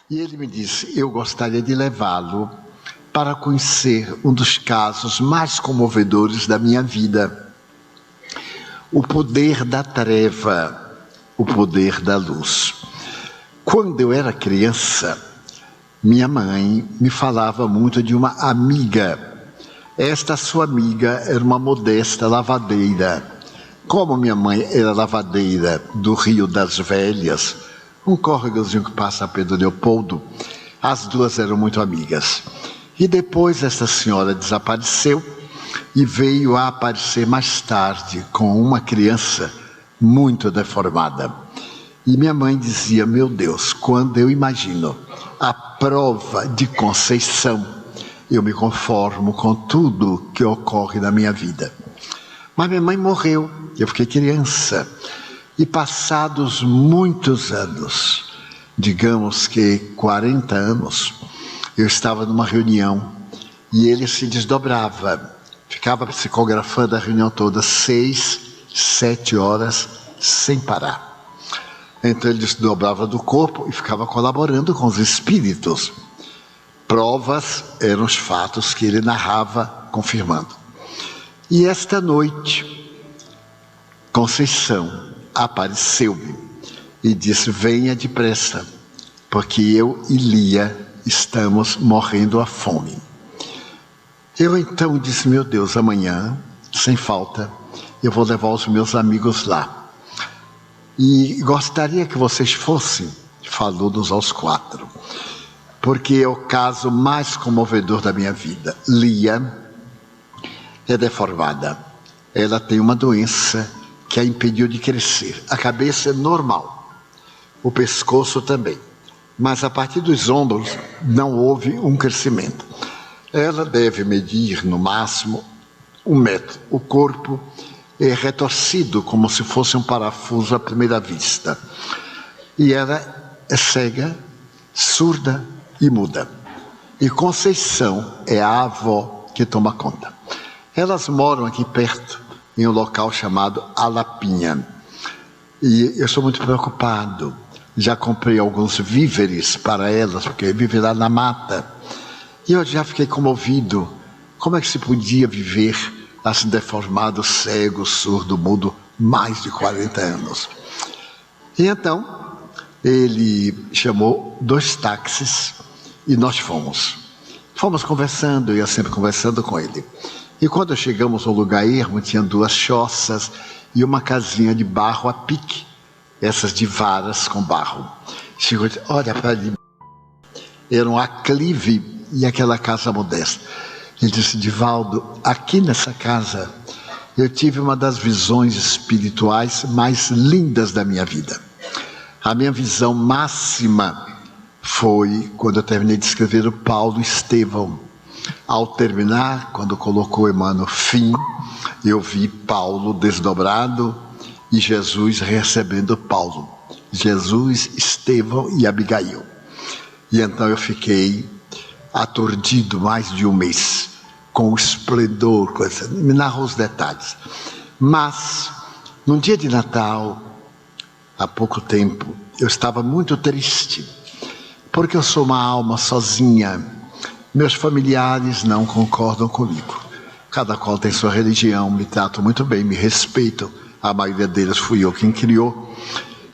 E ele me disse: eu gostaria de levá-lo para conhecer um dos casos mais comovedores da minha vida. O poder da treva, o poder da luz. Quando eu era criança, minha mãe me falava muito de uma amiga. Esta sua amiga era uma modesta lavadeira. Como minha mãe era lavadeira do Rio das Velhas, um córregozinho que passa a Pedro Leopoldo, as duas eram muito amigas. E depois essa senhora desapareceu e veio a aparecer mais tarde com uma criança muito deformada. E minha mãe dizia: meu Deus, quando eu imagino a prova de Conceição, eu me conformo com tudo que ocorre na minha vida. Mas minha mãe morreu, eu fiquei criança. E passados muitos anos, digamos que 40 anos, eu estava numa reunião e ele se desdobrava. Ficava psicografando a reunião toda, 6, 7 horas, sem parar. Então ele desdobrava do corpo e ficava colaborando com os espíritos. Provas eram os fatos que ele narrava, confirmando. E esta noite, Conceição apareceu-me e disse: venha depressa, porque eu e Lia estamos morrendo à fome. Eu então disse: meu Deus, amanhã, sem falta, eu vou levar os meus amigos lá. E gostaria que vocês fossem, falou-nos aos 4, porque é o caso mais comovedor da minha vida. Lia é deformada. Ela tem uma doença que a impediu de crescer. A cabeça é normal, o pescoço também, mas a partir dos ombros não houve um crescimento. Ela deve medir no máximo 1 metro. O corpo é retorcido como se fosse um parafuso à primeira vista. E ela é cega, surda e muda. E Conceição é a avó que toma conta. Elas moram aqui perto, em um local chamado Alapinha. E eu sou muito preocupado. Já comprei alguns víveres para elas, porque vivem lá na mata. E eu já fiquei comovido. Como é que se podia viver assim deformado, cego, surdo, mudo, mais de 40 anos? E então, ele chamou 2 táxis e nós fomos. Fomos conversando, eu ia sempre conversando com ele. E quando chegamos ao lugar ermo, tinha 2 choças e uma casinha de barro a pique, essas de varas com barro. Chegou e disse: olha para ali. Era um aclive e aquela casa modesta. Ele disse: Divaldo, aqui nessa casa eu tive uma das visões espirituais mais lindas da minha vida. A minha visão máxima foi quando eu terminei de escrever o Paulo Estevão. Ao terminar, quando colocou Emmanuel fim, eu vi Paulo desdobrado e Jesus recebendo Paulo. Jesus, Estevão e Abigail. E então eu fiquei aturdido mais de 1 mês, com o esplendor, me narrou os detalhes. Mas, num dia de Natal, há pouco tempo, eu estava muito triste, porque eu sou uma alma sozinha. Meus familiares não concordam comigo. Cada qual tem sua religião, me tratam muito bem, me respeitam. A maioria deles fui eu quem criou.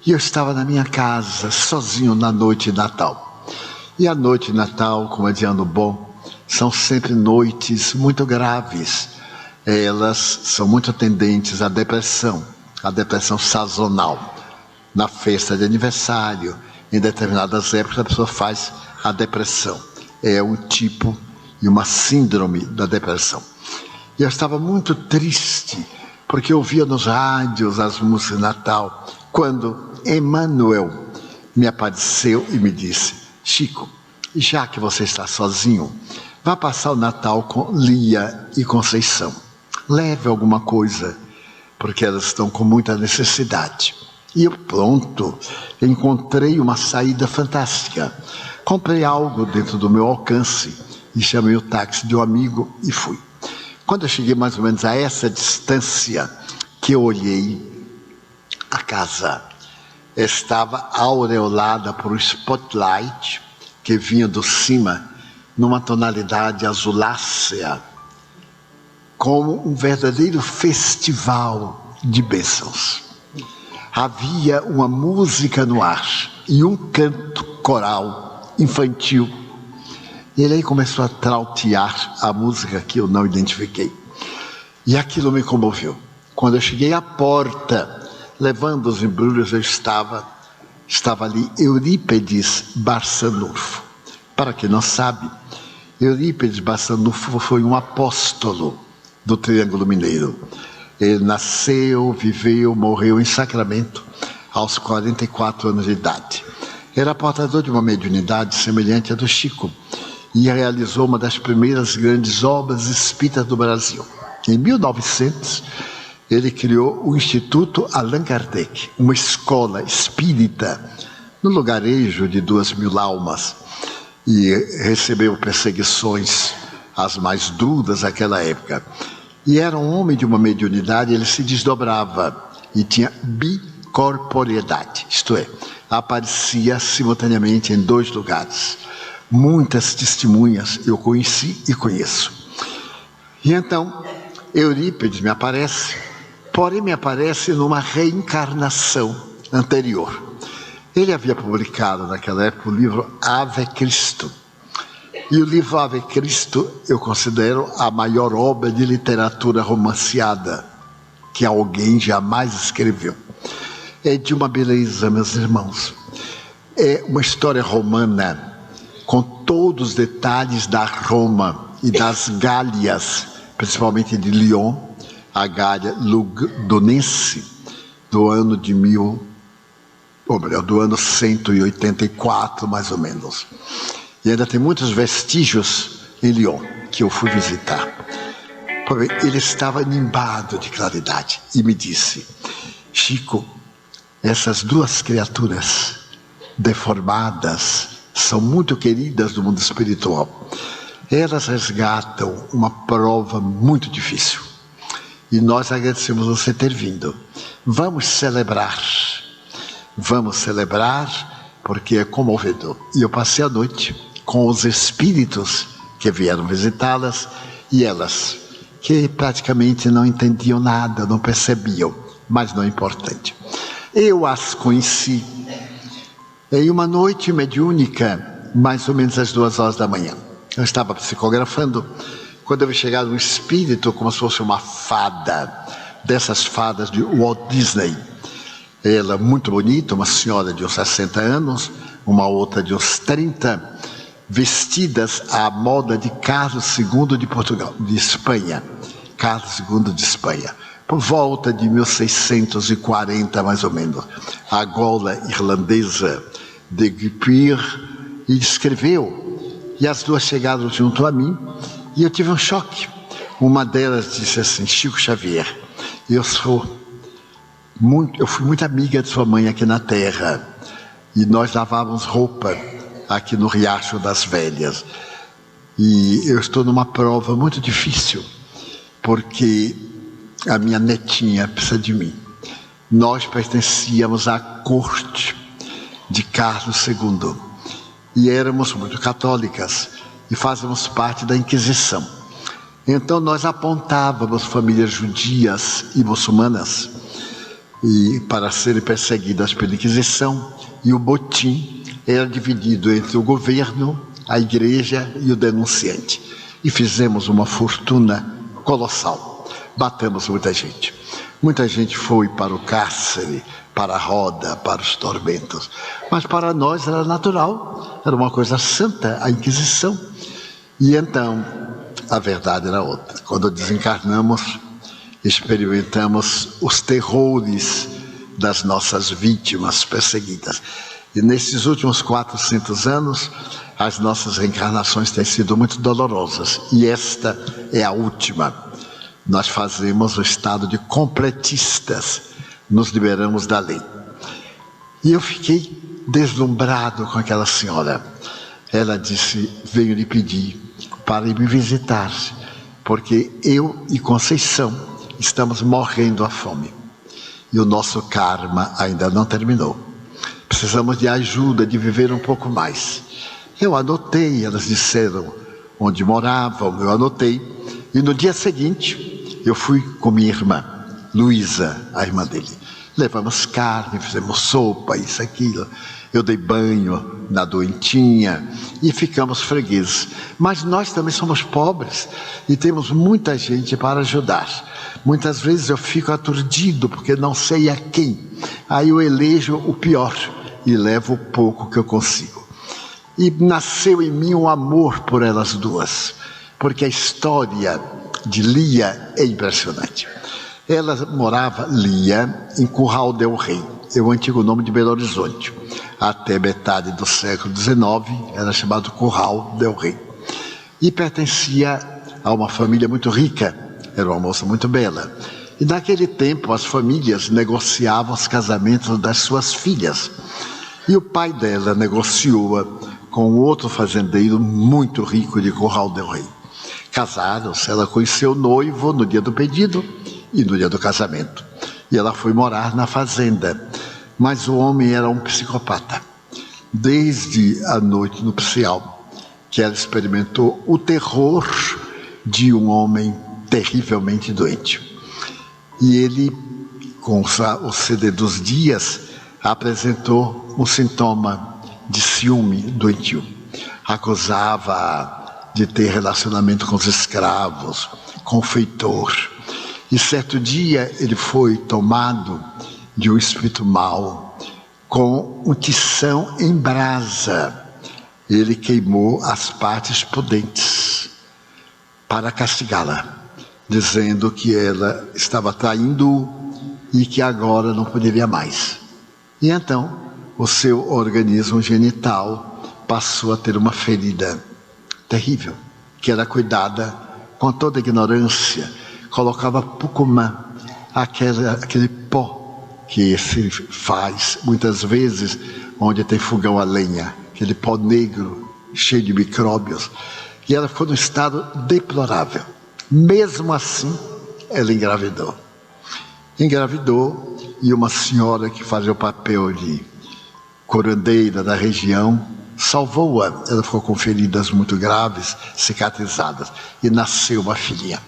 E eu estava na minha casa, sozinho na noite de Natal. E a noite de Natal, como é de ano bom, são sempre noites muito graves. Elas são muito tendentes à depressão sazonal. Na festa de aniversário, em determinadas épocas, a pessoa faz a depressão. É um tipo e uma síndrome da depressão. E eu estava muito triste, porque eu via nos rádios as músicas de Natal, quando Emmanuel me apareceu e me disse: Chico, já que você está sozinho, vá passar o Natal com Lia e Conceição. Leve alguma coisa, porque elas estão com muita necessidade. E eu, pronto, encontrei uma saída fantástica. Comprei algo dentro do meu alcance e chamei o táxi de um amigo e fui. Quando eu cheguei mais ou menos a essa distância, que eu olhei, a casa estava aureolada por um spotlight que vinha do cima, numa tonalidade azulácea, como um verdadeiro festival de bênçãos. Havia uma música no ar e um canto coral infantil. E ele aí começou a trautear a música que eu não identifiquei. E aquilo me comoveu. Quando eu cheguei à porta, levando os embrulhos, eu estava ali Eurípedes Barçanufo. Para quem não sabe, Eurípedes Barçanufo foi um apóstolo do Triângulo Mineiro. Ele nasceu, viveu, morreu em Sacramento aos 44 anos de idade. Era portador de uma mediunidade semelhante à do Chico e realizou uma das primeiras grandes obras espíritas do Brasil. Em 1900, ele criou o Instituto Allan Kardec, uma escola espírita no lugarejo de 2.000 almas, e recebeu perseguições as mais duras naquela época. E era um homem de uma mediunidade, ele se desdobrava e tinha bicorporeidade, isto é, aparecia simultaneamente em 2 lugares. Muitas testemunhas eu conheci e conheço. E então, Eurípedes me aparece, porém me aparece numa reencarnação anterior. Ele havia publicado naquela época o livro Ave Cristo. E o livro Ave Cristo eu considero a maior obra de literatura romanceada que alguém jamais escreveu. É de uma beleza, meus irmãos. É uma história romana com todos os detalhes da Roma e das Gálias, principalmente de Lyon, a Gália Lugdunense, do ano 184, mais ou menos. E ainda tem muitos vestígios em Lyon, que eu fui visitar. Porém, ele estava nimbado de claridade e me disse: Chico, essas 2 criaturas deformadas são muito queridas do mundo espiritual. Elas resgatam uma prova muito difícil. E nós agradecemos você ter vindo. Vamos celebrar. Vamos celebrar porque é comovedor. E eu passei a noite com os espíritos que vieram visitá-las e elas, que praticamente não entendiam nada, não percebiam, mas não é importante. Eu as conheci em uma noite mediúnica, mais ou menos às 2 horas da manhã. Eu estava psicografando, quando eu vi chegar um espírito como se fosse uma fada, dessas fadas de Walt Disney. Ela muito bonita, uma senhora de uns 60 anos, uma outra de uns 30, vestidas à moda de Carlos II de Portugal, de Espanha. Carlos II de Espanha. Por volta de 1640, mais ou menos. A gola irlandesa de Guipir, e escreveu. E as 2 chegaram junto a mim e eu tive um choque. Uma delas disse assim: Chico Xavier, eu fui muito amiga de sua mãe aqui na Terra. E nós lavávamos roupa aqui no Riacho das Velhas. E eu estou numa prova muito difícil, porque a minha netinha precisa de mim. Nós pertencíamos à corte de Carlos II e éramos muito católicas e fazíamos parte da Inquisição. Então nós apontávamos famílias judias e muçulmanas para serem perseguidas pela Inquisição, e o botim era dividido entre o governo, a igreja e o denunciante. E fizemos uma fortuna colossal. Matamos muita gente. Muita gente foi para o cárcere, para a roda, para os tormentos. Mas para nós era natural, era uma coisa santa, a Inquisição. E então, a verdade era outra. Quando desencarnamos, experimentamos os terrores das nossas vítimas perseguidas. E nesses últimos 400 anos, as nossas reencarnações têm sido muito dolorosas. E esta é a última. Nós fazemos o estado de completistas, nos liberamos da lei. E eu fiquei deslumbrado com aquela senhora. Ela disse: venho lhe pedir para ir me visitar, porque eu e Conceição estamos morrendo à fome. E o nosso karma ainda não terminou. Precisamos de ajuda, de viver um pouco mais. Eu anotei, elas disseram onde moravam, eu anotei. E no dia seguinte, eu fui com minha irmã, Luísa, a irmã dele. Levamos carne, fizemos sopa, isso, aquilo. Eu dei banho na doentinha e ficamos fregueses. Mas nós também somos pobres e temos muita gente para ajudar. Muitas vezes eu fico aturdido porque não sei a quem. Aí eu elejo o pior e levo o pouco que eu consigo. E nasceu em mim um amor por elas duas, porque a história de Lia é impressionante. Ela morava, Lia, em Curral del Rei, é o antigo nome de Belo Horizonte. Até metade do século XIX era chamado Curral del Rei. E pertencia a uma família muito rica, era uma moça muito bela. E naquele tempo as famílias negociavam os casamentos das suas filhas. E o pai dela negociou-a com outro fazendeiro muito rico de Curral del Rei. Casaram-se, ela conheceu o noivo no dia do pedido e no dia do casamento. E ela foi morar na fazenda. Mas o homem era um psicopata. Desde a noite nupcial, que ela experimentou o terror de um homem terrivelmente doente. E ele, com o ceder dos dias, apresentou um sintoma de ciúme doentio. Acusava de ter relacionamento com os escravos, com o feitor. E certo dia ele foi tomado de um espírito mau, com um tição em brasa. Ele queimou as partes pudentes para castigá-la, dizendo que ela estava traindo e que agora não poderia mais. E então o seu organismo genital passou a ter uma ferida terrível, que era cuidada com toda a ignorância. Colocava pucumã, aquele pó que se faz muitas vezes onde tem fogão a lenha, aquele pó negro cheio de micróbios. E ela ficou num estado deplorável. Mesmo assim, ela engravidou. E uma senhora que fazia o papel de curandeira da região salvou-a. Ela ficou com feridas muito graves, cicatrizadas, e nasceu uma filhinha.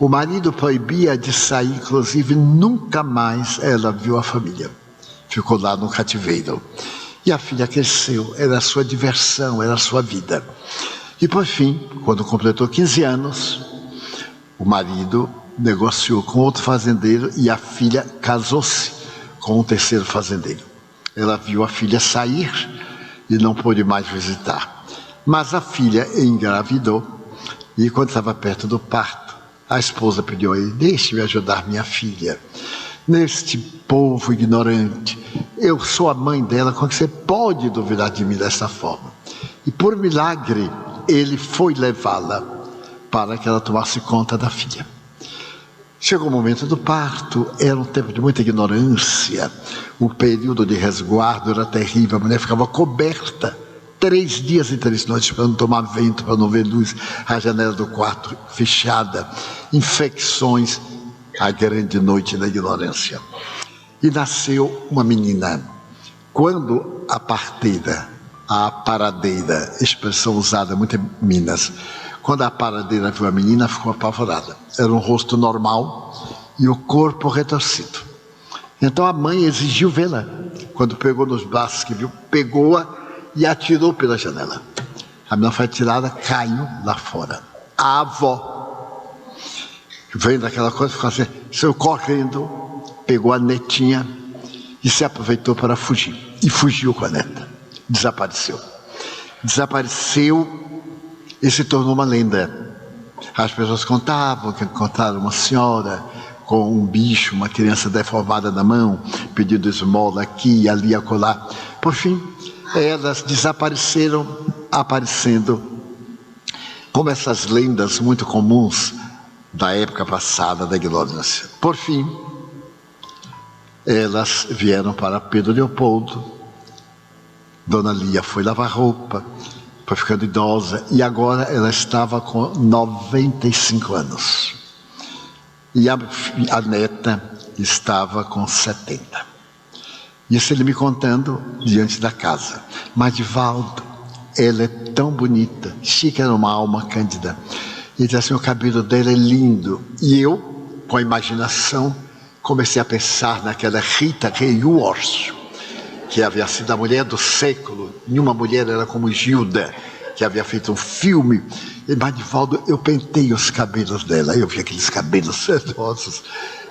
O marido proibia de sair, inclusive nunca mais ela viu a família. Ficou lá no cativeiro. E a filha cresceu, era a sua diversão, era a sua vida. E por fim, quando completou 15 anos, o marido negociou com outro fazendeiro e a filha casou-se com um terceiro fazendeiro. Ela viu a filha sair e não pôde mais visitar. Mas a filha engravidou e quando estava perto do parto, a esposa pediu a ele: deixe-me ajudar minha filha. Neste povo ignorante, eu sou a mãe dela, como você pode duvidar de mim dessa forma? E por milagre, ele foi levá-la para que ela tomasse conta da filha. Chegou o momento do parto, era um tempo de muita ignorância, o período de resguardo era terrível, a mulher ficava coberta 3 dias e 3 noites para não tomar vento, para não ver luz, a janela do quarto fechada, infecções, a grande noite da ignorância. E nasceu uma menina. Quando a parteira, a paradeira, expressão usada muito em Minas, quando a paradeira viu a menina, ficou apavorada. Era um rosto normal e o corpo retorcido. Então a mãe exigiu vê-la. Quando pegou nos braços que viu, pegou-a e atirou pela janela. A menina foi atirada, caiu lá fora. A avó, vendo aquela coisa, ficou assim, saiu correndo, pegou a netinha e se aproveitou para fugir. E fugiu com a neta. Desapareceu. Desapareceu e se tornou uma lenda. As pessoas contavam que encontraram uma senhora com um bicho, uma criança deformada na mão, pedindo esmola aqui, ali, acolá. Por fim, elas desapareceram, aparecendo como essas lendas muito comuns da época passada da ignorância. Por fim, elas vieram para Pedro Leopoldo. Dona Lia foi lavar roupa, foi ficando idosa e agora ela estava com 95 anos. E a neta estava com 70. Isso ele me contando diante da casa. Mas, Divaldo, ela é tão bonita. Chica era uma alma cândida. E diz assim, o cabelo dela é lindo. E eu, com a imaginação, comecei a pensar naquela Rita Hayworth, que havia sido a mulher do século. Nenhuma mulher era como Gilda, que havia feito um filme. E Manivaldo, eu pentei os cabelos dela. Eu vi aqueles cabelos sedosos,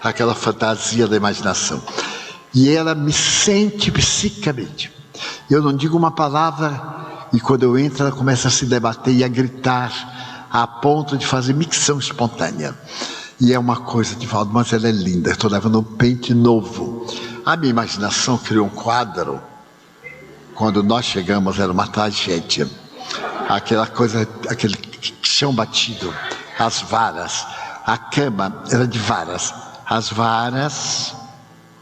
aquela fantasia da imaginação. E ela me sente psicamente. Eu não digo uma palavra, e quando eu entro, ela começa a se debater e a gritar, a ponto de fazer micção espontânea. E é uma coisa, Divaldo, mas ela é linda. Estou levando um pente novo. A minha imaginação criou um quadro. Quando nós chegamos, era uma tragédia. Aquela coisa, aquele chão batido, as varas. A cama era de varas. As varas,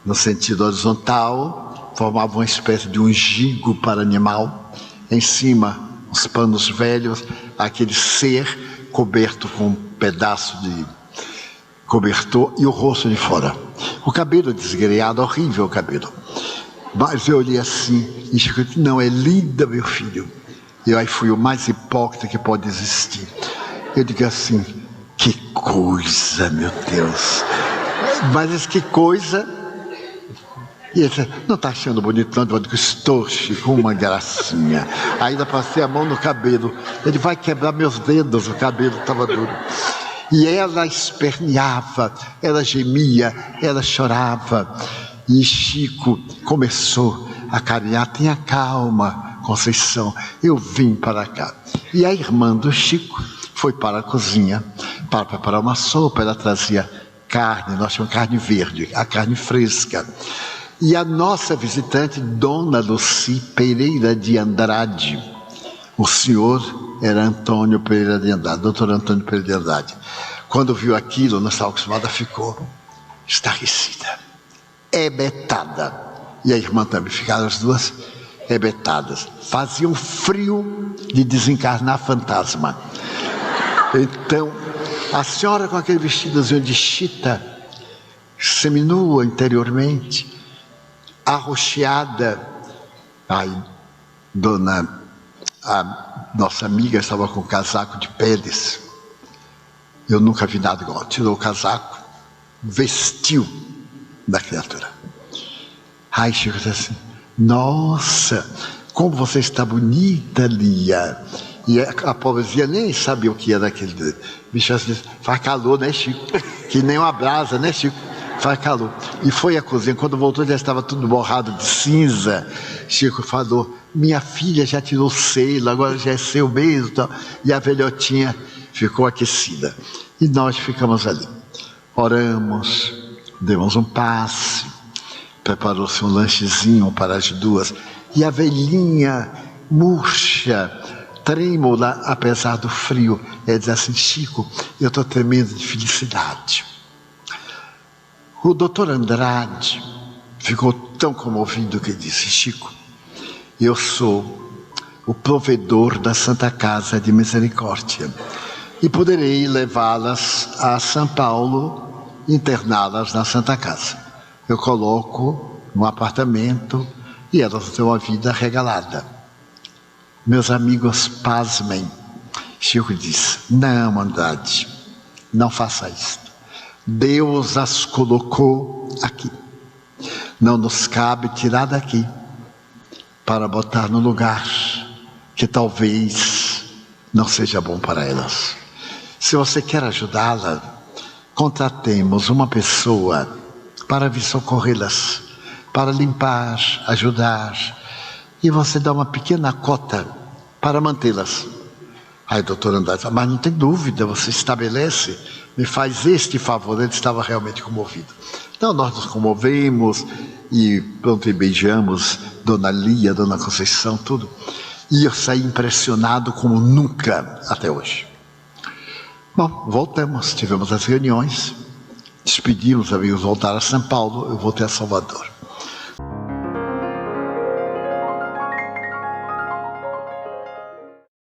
no sentido horizontal, formavam uma espécie de um gigo para animal. Em cima, os panos velhos, aquele ser coberto com um pedaço de cobertor e o rosto de fora. O cabelo desgreado, horrível o cabelo. Mas eu olhei assim e disse, não, é linda, meu filho. E aí fui o mais hipócrita que pode existir. Eu digo assim, que coisa, meu Deus. Mas que coisa. E ele disse, não está achando bonito não? Eu digo, estou, Chico, uma gracinha. Ainda passei a mão no cabelo. Ele vai quebrar meus dedos, o cabelo estava duro. E ela esperneava, ela gemia, ela chorava. E Chico começou a carinhar, tenha calma, Conceição, eu vim para cá. E a irmã do Chico foi para a cozinha para preparar uma sopa. Ela trazia carne, nós chamamos carne verde, a carne fresca. E a nossa visitante, Dona Luci Pereira de Andrade, o senhor era Antônio Pereira de Andrade, doutor Antônio Pereira de Andrade. Quando viu aquilo, não estava acostumada, ficou estarrecida, hebetada. E a irmã também, ficaram as duas hebetadas. Fazia um frio de desencarnar fantasma. Então, a senhora com aquele vestidozinho de chita, seminua interiormente, arroxeada. Aí, a nossa amiga estava com um casaco de peles. Eu nunca vi nada igual. Tirou o casaco, vestiu da criatura. Aí Chico disse assim, nossa, como você está bonita, Lia. E a pobrezinha nem sabia o que era aquele bicho. Assim, faz calor, né, Chico? Que nem uma brasa, né, Chico? Faz calor. E foi à cozinha. Quando voltou, já estava tudo borrado de cinza. Chico falou, minha filha já tirou selo, agora já é seu mesmo. Tal. E a velhotinha ficou aquecida. E nós ficamos ali. Oramos, demos um passe, preparou-se um lanchezinho para as duas. E a velhinha, murcha, trêmula, apesar do frio, ela diz assim, Chico, eu estou tremendo de felicidade. O doutor Andrade ficou tão comovido que disse, Chico, eu sou o provedor da Santa Casa de Misericórdia e poderei levá-las a São Paulo, interná-las na Santa Casa. Eu coloco no apartamento e elas têm uma vida regalada. Meus amigos, pasmem. Chico disse, não, Andrade, não faça isso. Deus as colocou aqui. Não nos cabe tirar daqui para botar no lugar que talvez não seja bom para elas. Se você quer ajudá-la, contratemos uma pessoa para vir socorrê-las, para limpar, ajudar, e você dá uma pequena cota para mantê-las. Aí, doutor Andrade, mas não tem dúvida, você estabelece, me faz este favor. Ele estava realmente comovido. Então, nós nos comovemos e pronto, e beijamos Dona Lia, Dona Conceição, tudo. E eu saí impressionado como nunca até hoje. Bom, voltamos, tivemos as reuniões, despedimos, amigos, voltar a São Paulo, eu voltei a Salvador.